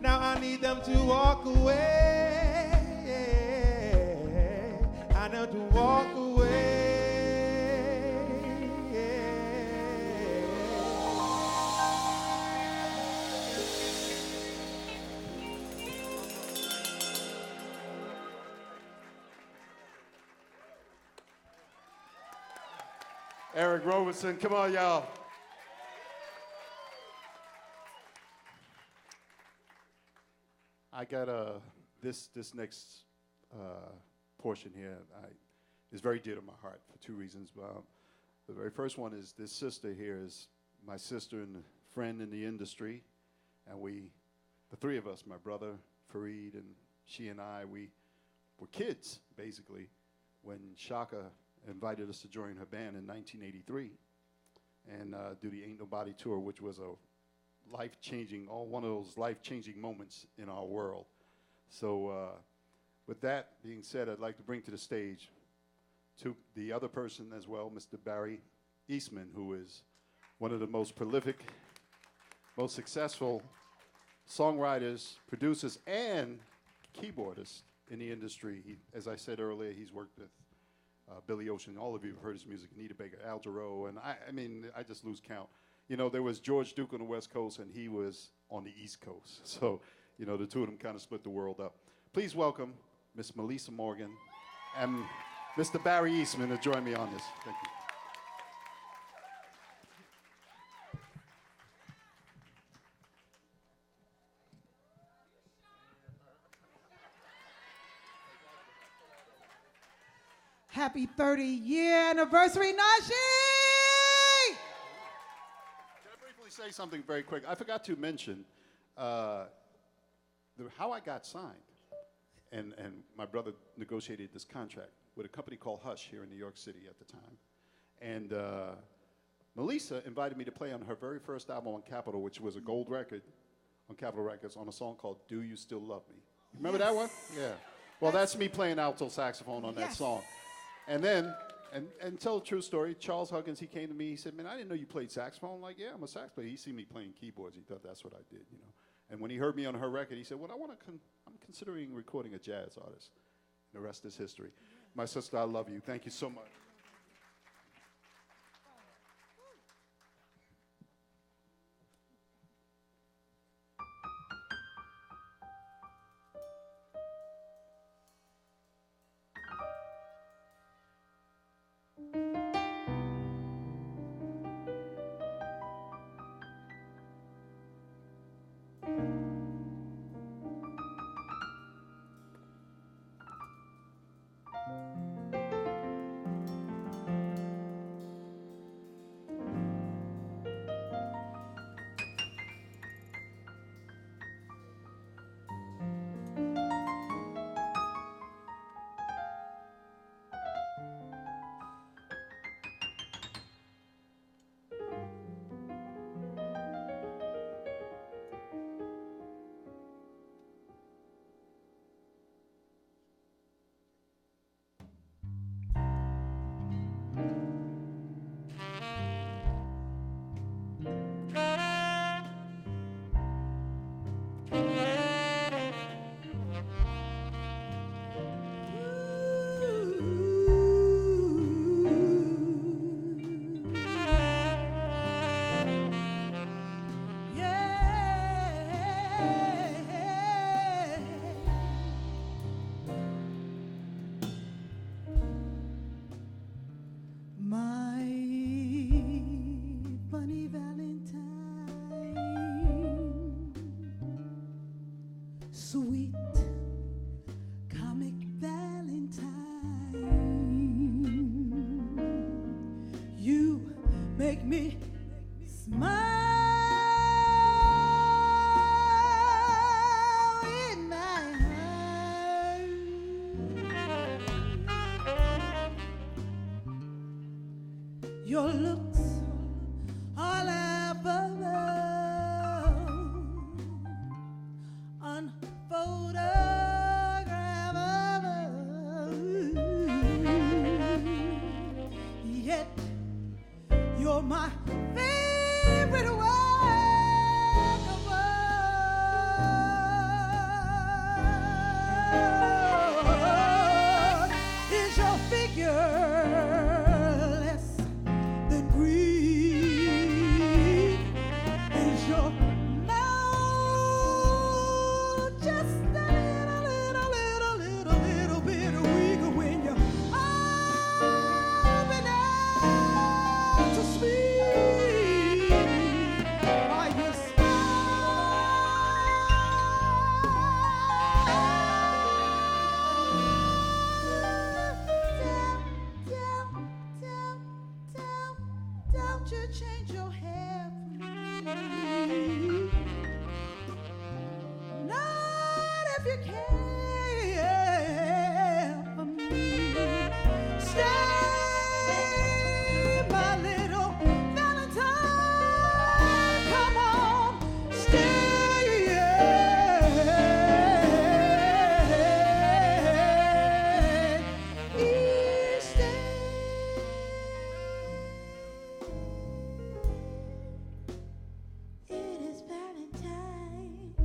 Now I need them to walk away. I know to walk away. Eric Roberson, come on, y'all. I got this next portion here is very dear to my heart for two reasons. The very first one is this sister here is my sister and friend in the industry, and the three of us, my brother Fareed and she and I, we were kids basically when Shaka invited us to join her band in 1983 and do the Ain't Nobody tour, which was a life-changing, one of those life-changing moments in our world. So with that being said, I'd like to bring to the stage to the other person as well, Mr. Barry Eastman, who is one of the most prolific, most successful songwriters, producers, and keyboardists in the industry. As I said earlier, he's worked with Billy Ocean. All of you have heard his music, Anita Baker, Al Jarreau, and I mean, I just lose count. You know, there was George Duke on the West Coast, and he was on the East Coast. So, you know, the two of them kind of split the world up. Please welcome Miss Melissa Morgan and Mr. Barry Eastman to join me on this. Thank you. Happy 30-year anniversary, Najee! Can I briefly say something very quick? I forgot to mention how I got signed. And my brother negotiated this contract with a company called Hush here in New York City at the time. And Melissa invited me to play on her very first album on Capitol, which was a gold record on Capitol Records, on a song called Do You Still Love Me? Remember that one? Yeah. Well, that's me playing alto saxophone on that song. And then, and tell a true story, Charles Huggins, he came to me, he said, man, I didn't know you played saxophone. I'm like, yeah, I'm a sax player. He seen me playing keyboards. He thought that's what I did, you know. And when he heard me on her record, he said, well, I'm considering recording a jazz artist. And the rest is history. My sister, I love you. Thank you so much. make me smile in my heart. Your looks are laughable, unphotographable. Yet you're my favorite work of art. Is your figure less than Greek? Is your mouth just a little bit weaker when you open up to speak? Are you don't you change your hair for me? Not if you care for me. Stay, my little Valentine. Come on, stay. Each day. It is Valentine's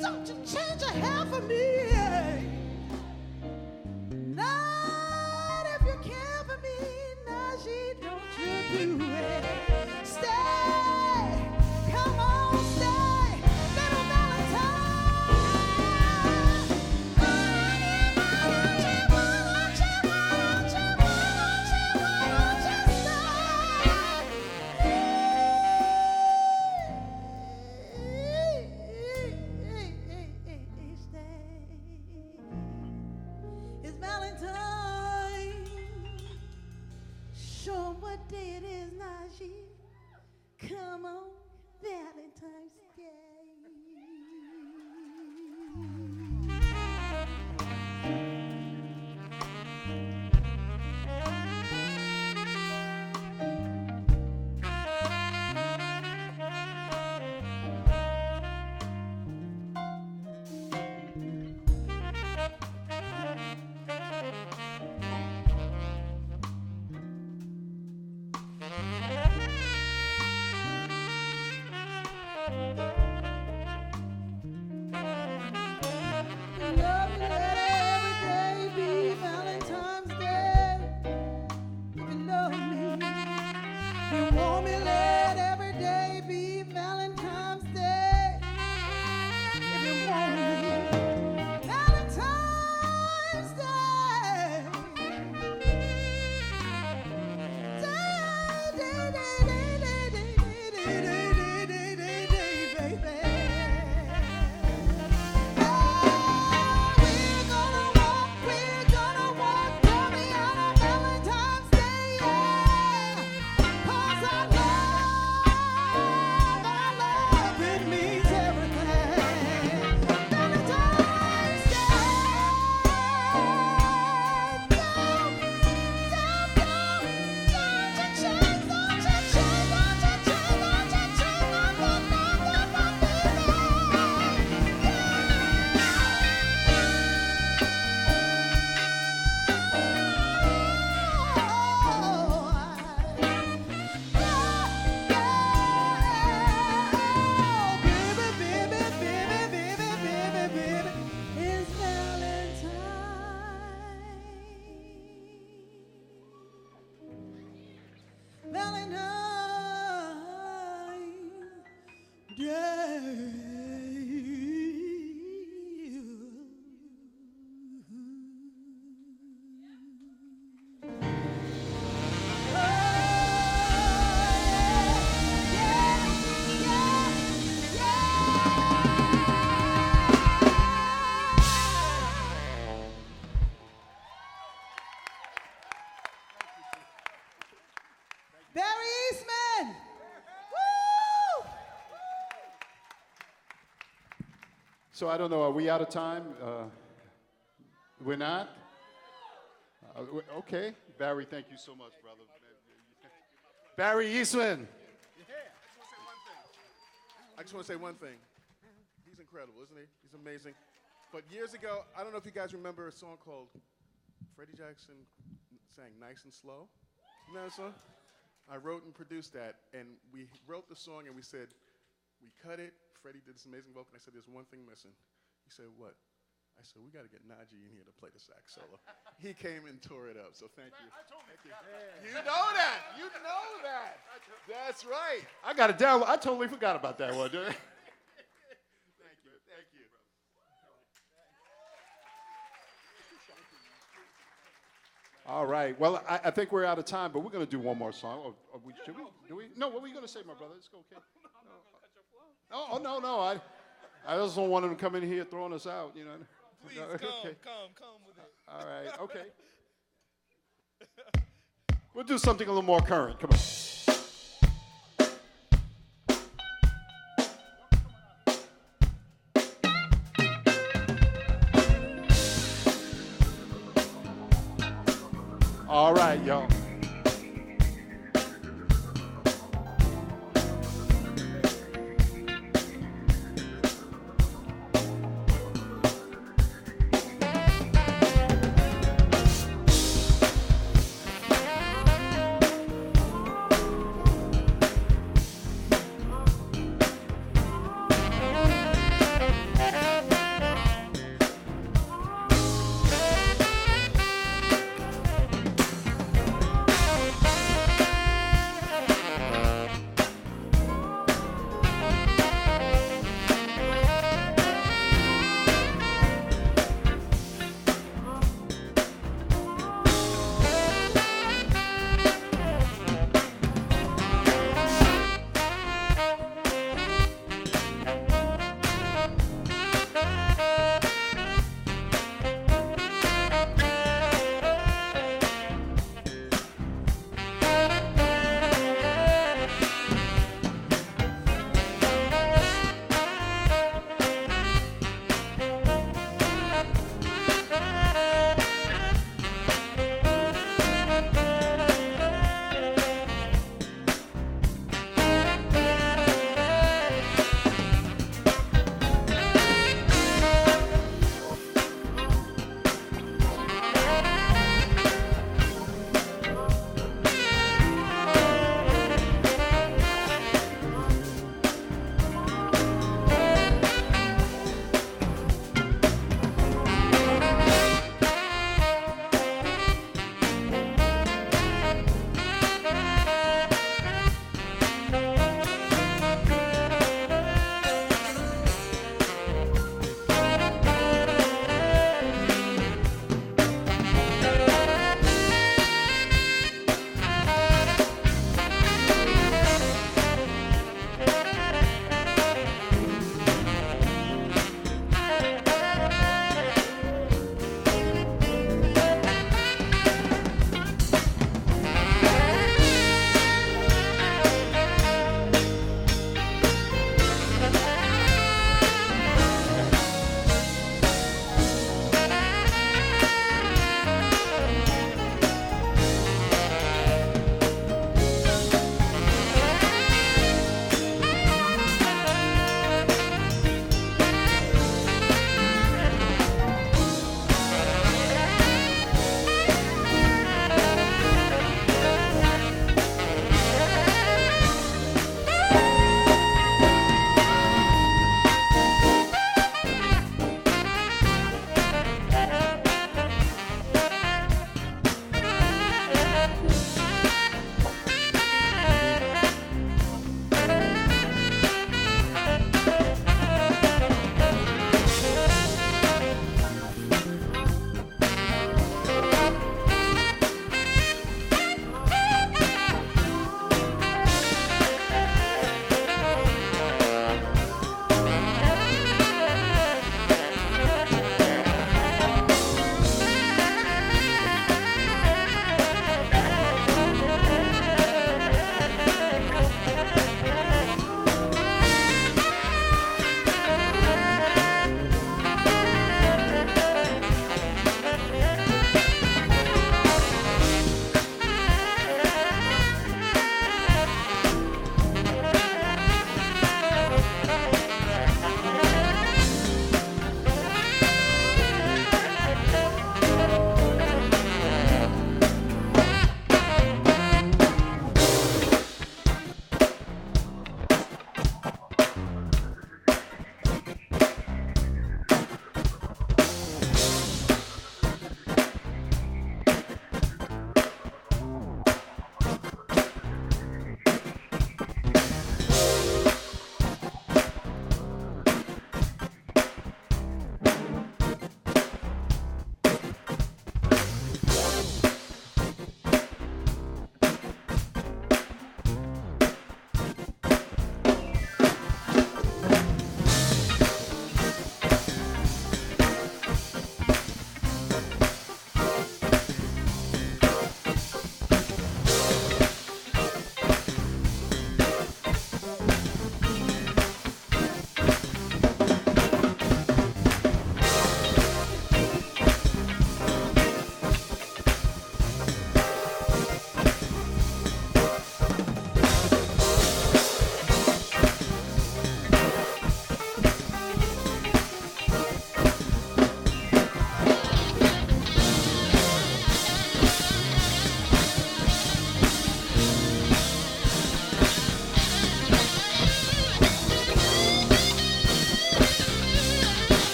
don't you change your hair for me? Not if you care for me, Najee, don't you do it. Stay, come on, stay, little Valentine. Won't you It's Valentine. Show 'em what day it is, Najee. Come on, Valentine's Day. You want me, let every day Barry Eastman. Woo! So I don't know, are we out of time? We're not? Okay. Barry, thank you so much, brother. Barry Eastman. I just want to say one thing. He's incredible, isn't he? He's amazing. But years ago, I don't know if you guys remember a song called Freddie Jackson sang Nice and Slow. You know that song? I wrote and produced that, and we wrote the song, and we said, we cut it. Freddie did this amazing vocal, and I said, there's one thing missing. He said, what? I said, we got to get Najee in here to play the sax solo. He came and tore it up, so thank you. Thank you. You know that. You know that. That's right. I got it down. I totally forgot about that one. Thank you. Thank you. All right. Well, I think we're out of time, but we're going to do one more song. Should we? Do we? No, what were you going to say, my brother? It's okay. Oh, no. I just don't want him to come in here throwing us out, you know. Please, Okay. come with it. All right, okay. We'll do something a little more current. Come on. All right, y'all.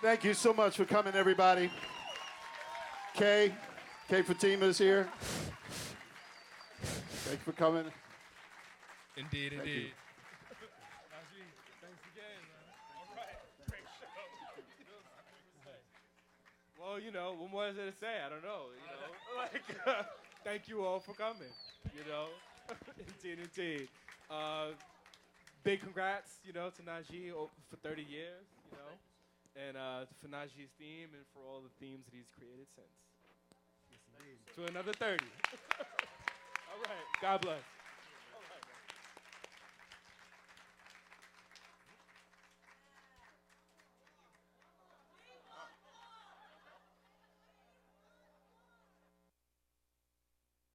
Thank you so much for coming, everybody. Kay Fatima's here. Thank you for coming. Indeed, Thank indeed. you. Najee, thanks again, man. All right, great show. Well, you know, what more is there to say? I don't know. You know, like, thank you all for coming. You know, indeed. Big congrats, you know, to Najee for 30 years. You know, and for Najee's theme and for all the themes that he's created since. Yes, indeed. To another 30. All right. God bless.